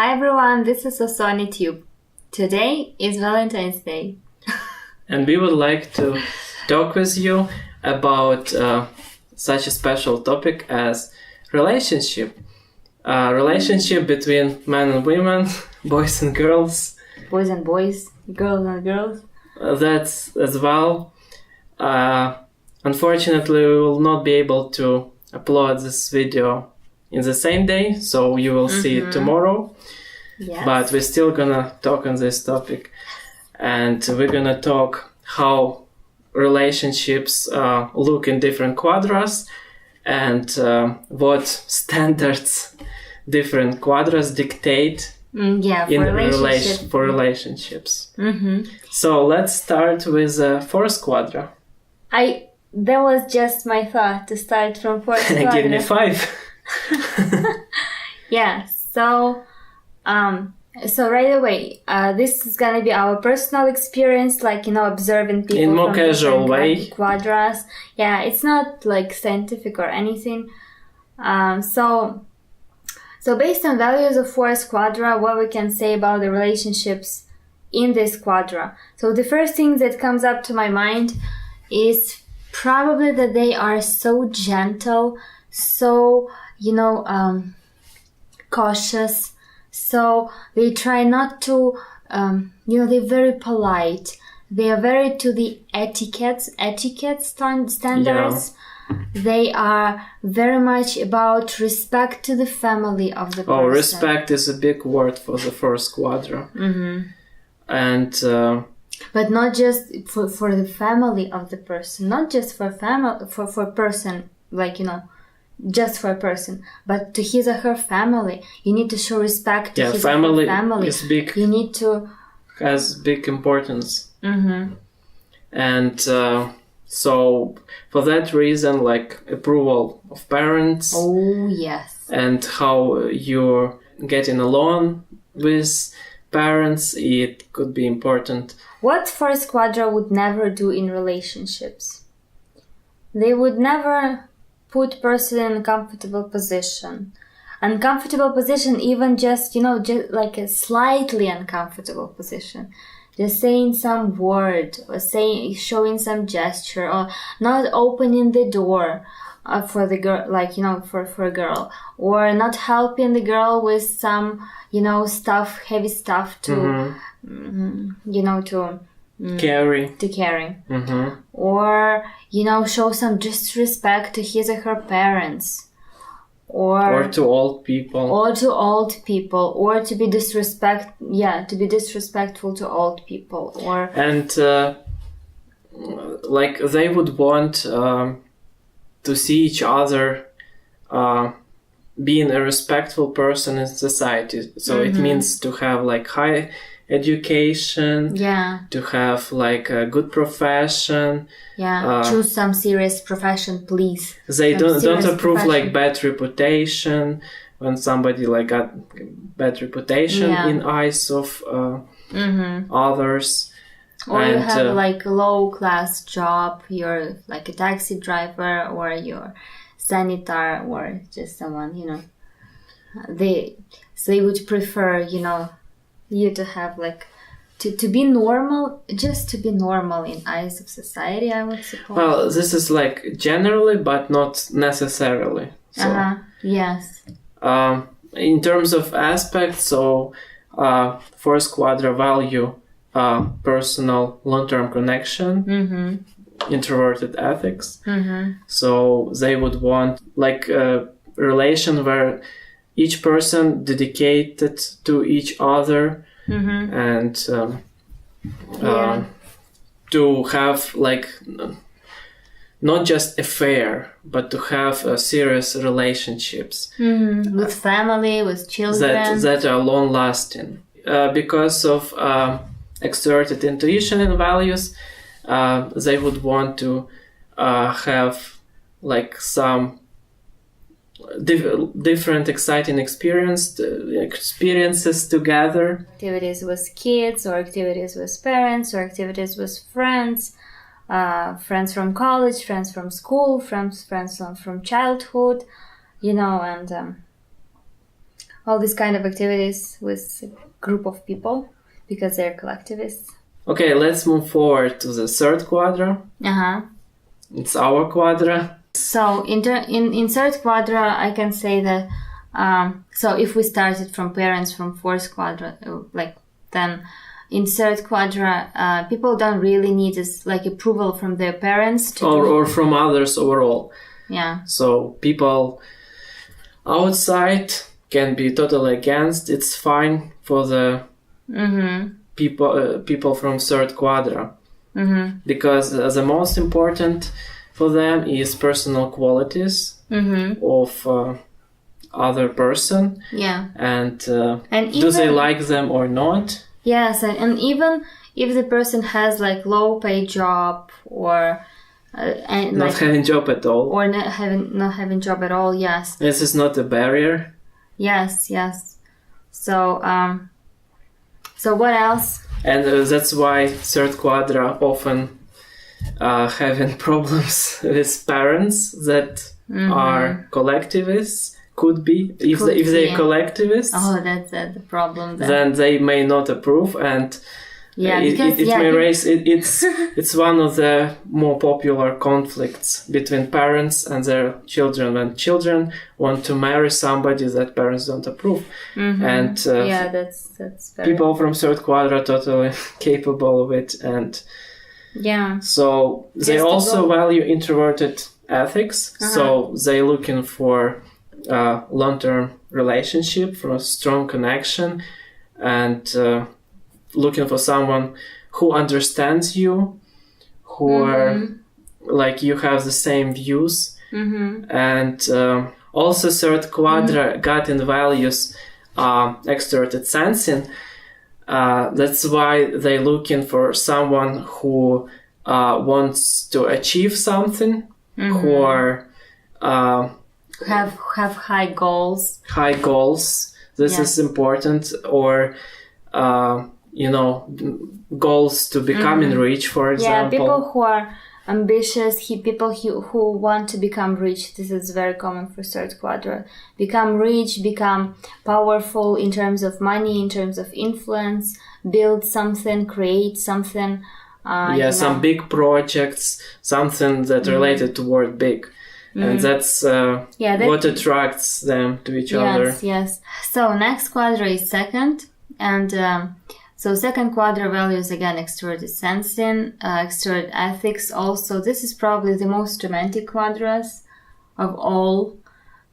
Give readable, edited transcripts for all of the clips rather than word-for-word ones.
Hi everyone, this is Osoni Tube. Today is Valentine's Day. And we would like to talk with you about such a special topic as relationship. Relationship between men and women, boys and girls. Boys and boys, girls and girls. That's as well. Unfortunately, we will not be able to upload this video in the same day, so you will see it tomorrow. Yes. But we're still gonna talk on this topic, and we're gonna talk how relationships look in different quadras, and what standards different quadras dictate for relationships. So let's start with first quadra. That was just my thought to start from first quadra. Give me 5. Yeah, so right away, this is gonna be our personal experience, observing people in more from casual way. Quadras. Yeah, it's not like scientific or anything. So based on values of fourth quadra, what we can say about the relationships in this quadra. So the first thing that comes up to my mind is probably that they are so gentle, so cautious. So they try not to, they're very polite. They are very to the etiquette standards. Yeah. They are very much about respect to the family of the person. Oh, respect is a big word for the first quadra. And but not just for the family of the person, not just for person, just for a person, but to his or her family. You need to show respect to his or her family. Is big. You need to has big importance. And so for that reason, approval of parents. Oh yes. And how you're getting along with parents, it could be important. What first quadra would never do in relationships? They would never put person in a comfortable position. Uncomfortable position, even just like a slightly uncomfortable position. Just saying some word or showing some gesture or not opening the door for the girl, for a girl, or not helping the girl with some, heavy stuff to, carry. Or, show some disrespect to his or her parents. Or to old people. Or to be disrespectful to old people. And, they would want to see each other being a respectful person in society. So it means to have high education, to have a good profession. Choose some serious profession, please. They don't approve bad reputation when somebody got bad reputation in eyes of others. Or you have a low class job, you're a taxi driver or you're senator or just someone, they would prefer, you to have to be normal, just to be normal in eyes of society, I would suppose. Well, this is generally, but not necessarily. So, yes. In terms of aspects, so first quadra value personal long-term connection, introverted ethics. So they would want a relation where each person dedicated to each other and to have not just affair, but to have serious relationships with family, with children that are long-lasting. Because of extroverted intuition and values, they would want to have some different exciting experiences together. Activities with kids, or activities with parents, or activities with friends, friends from college, friends from school, friends from childhood, and all these kind of activities with a group of people because they're collectivists. Okay, let's move forward to the third quadra. It's our quadra. So in third quadra, I can say that so if we started from parents from fourth quadra, then in third quadra, people don't really need this approval from their parents or from others overall. Yeah. So people outside can be totally against. It's fine for the people from third quadra, because the most important for them is personal qualities of other person. Yeah. And do they like them or not? Yes, and even if the person has low paid job or not having job at all, or not having job at all, yes, this is not a barrier. Yes. So so what else? And that's why third quadra often having problems with parents that are collectivists. Could be if they're collectivists. Oh, that's the problem. Then they may not approve, and it's one of the more popular conflicts between parents and their children when children want to marry somebody that parents don't approve. And that's very... people from third quadra are totally capable of it, and so they also value introverted ethics. So they're looking for long-term relationship, for a strong connection, and looking for someone who understands you, who are you have the same views, and also third quadra got in values extroverted sensing. That's why they're looking for someone who wants to achieve something, who are have high goals. This is important, or goals to becoming rich, for example. Yeah, people who are ambitious, people who want to become rich. This is very common for third quadra. Become rich, become powerful in terms of money, in terms of influence, build something, create something. Some big projects, something that related to word big. And that's what attracts them to each other. Yes. So next quadra is second. And so second quadra values, again, extroverted sensing, extroverted ethics also. This is probably the most romantic quadras of all.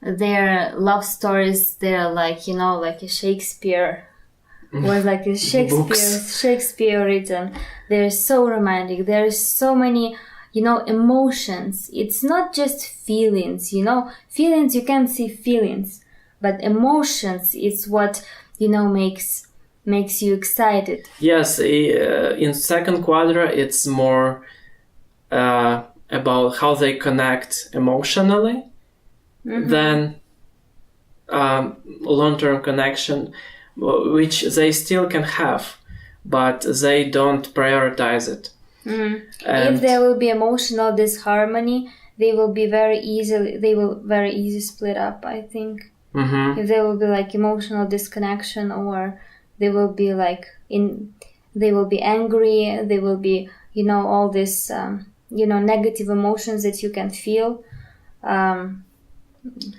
Their love stories, they're like a Shakespeare. Was like a Shakespeare written. They're so romantic. There's so many emotions. It's not just feelings, feelings, you can see feelings, but emotions, it's what, makes you excited. Yes, in second quadra, it's more about how they connect emotionally than long-term connection, which they still can have, but they don't prioritize it. If there will be emotional disharmony, they will very easy split up, I think. If there will be emotional disconnection, or they will be they will be angry, they will be all this negative emotions that you can feel.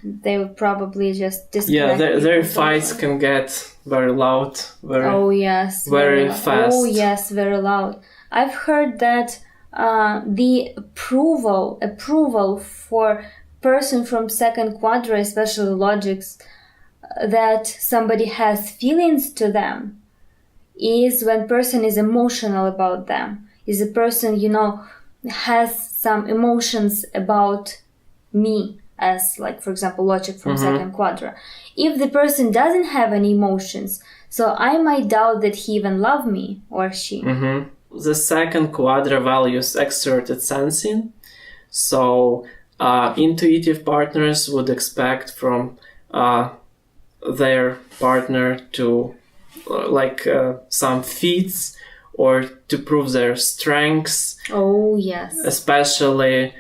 They will probably just disconnect. Yeah, their fights can get very loud, very fast. Oh yes, very loud. I've heard that the approval for person from second quadra, especially logics, that somebody has feelings to them, is when person is emotional about them. Is a person, has some emotions about me, as for example, logic from second quadra. If the person doesn't have any emotions, so I might doubt that he even love me or she. The second quadra values extroverted sensing. So intuitive partners would expect from their partner to some feats or to prove their strengths. Oh, yes. Especially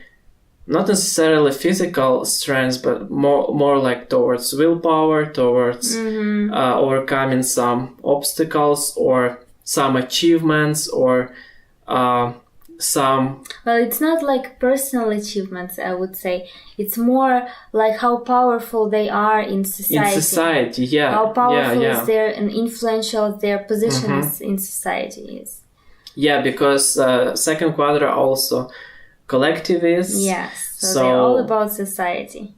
not necessarily physical strength, but more like towards willpower, towards overcoming some obstacles or some achievements or some... Well, it's not like personal achievements, I would say. It's more like how powerful they are in society. In society, yeah. How powerful yeah. is their and influential their position in society is. Yeah, because second quadra also collectivist. Yes, so they're all about society.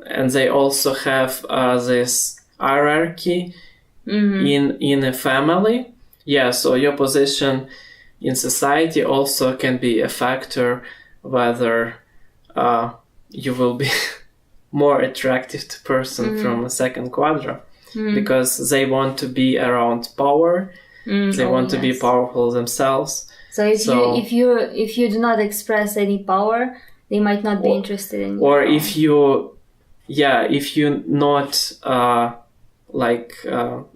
And they also have this hierarchy in a family. Yeah, so your position in society also can be a factor whether you will be more attractive to person from a second quadra because they want to be around power. They want to be powerful themselves. So if you do not express any power, they might not be interested in you. Or if you not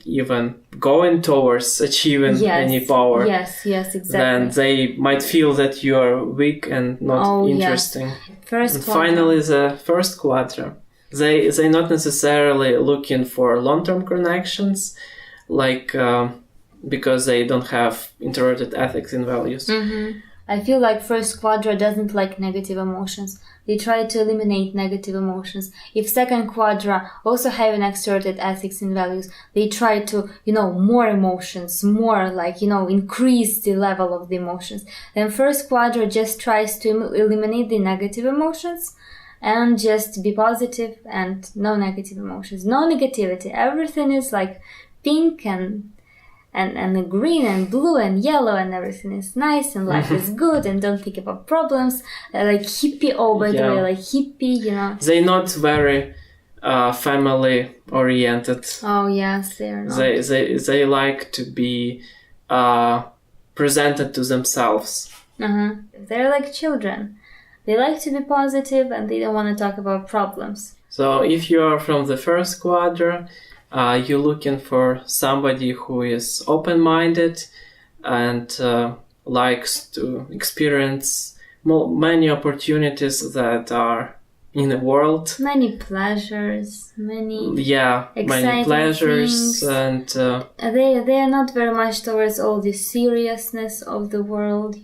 even going towards achieving any power. Yes, exactly. Then they might feel that you are weak and not interesting. Yes. And finally, the first quadra. They're not necessarily looking for long-term connections, because they don't have introverted ethics and values. I feel like first quadra doesn't like negative emotions. They try to eliminate negative emotions. If second quadra also have an extroverted ethics and values, they try to, more emotions, more increase the level of the emotions. Then first quadra just tries to eliminate the negative emotions and just be positive and no negative emotions, no negativity. Everything is like pink and green and blue and yellow and everything is nice and life is good and don't think about problems. Like hippie by the way, like hippie, They're not very family oriented. Oh yes, they're not. They like to be presented to themselves. They're like children. They like to be positive and they don't want to talk about problems. So if you are from the first quadra, you're looking for somebody who is open-minded and likes to experience many opportunities that are in the world. Many pleasures, many pleasures, things. And they are not very much towards all the seriousness of the world.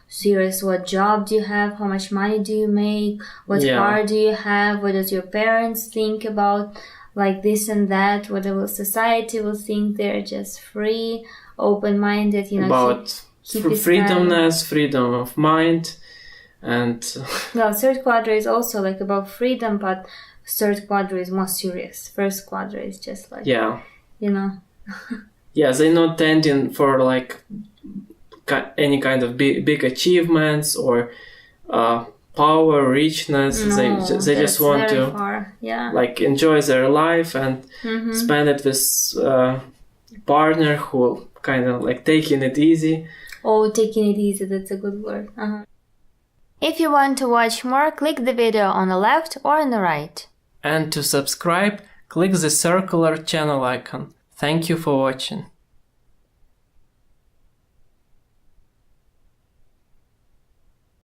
Serious. What job do you have? How much money do you make? What car do you have? What does your parents think about? Like this and that, whatever society will think. They're just free, open-minded, about freedomness, freedom of mind, and well, third quadra is also like about freedom, but third quadra is more serious. First quadra is just like they're not tending for like any kind of big achievements or power, richness. No, they just want to enjoy their life and spend it with partner who kind of like taking it easy. Oh, taking it easy, that's a good word. If you want to watch more, click the video on the left or on the right. And to subscribe, click the circular channel icon. Thank you for watching.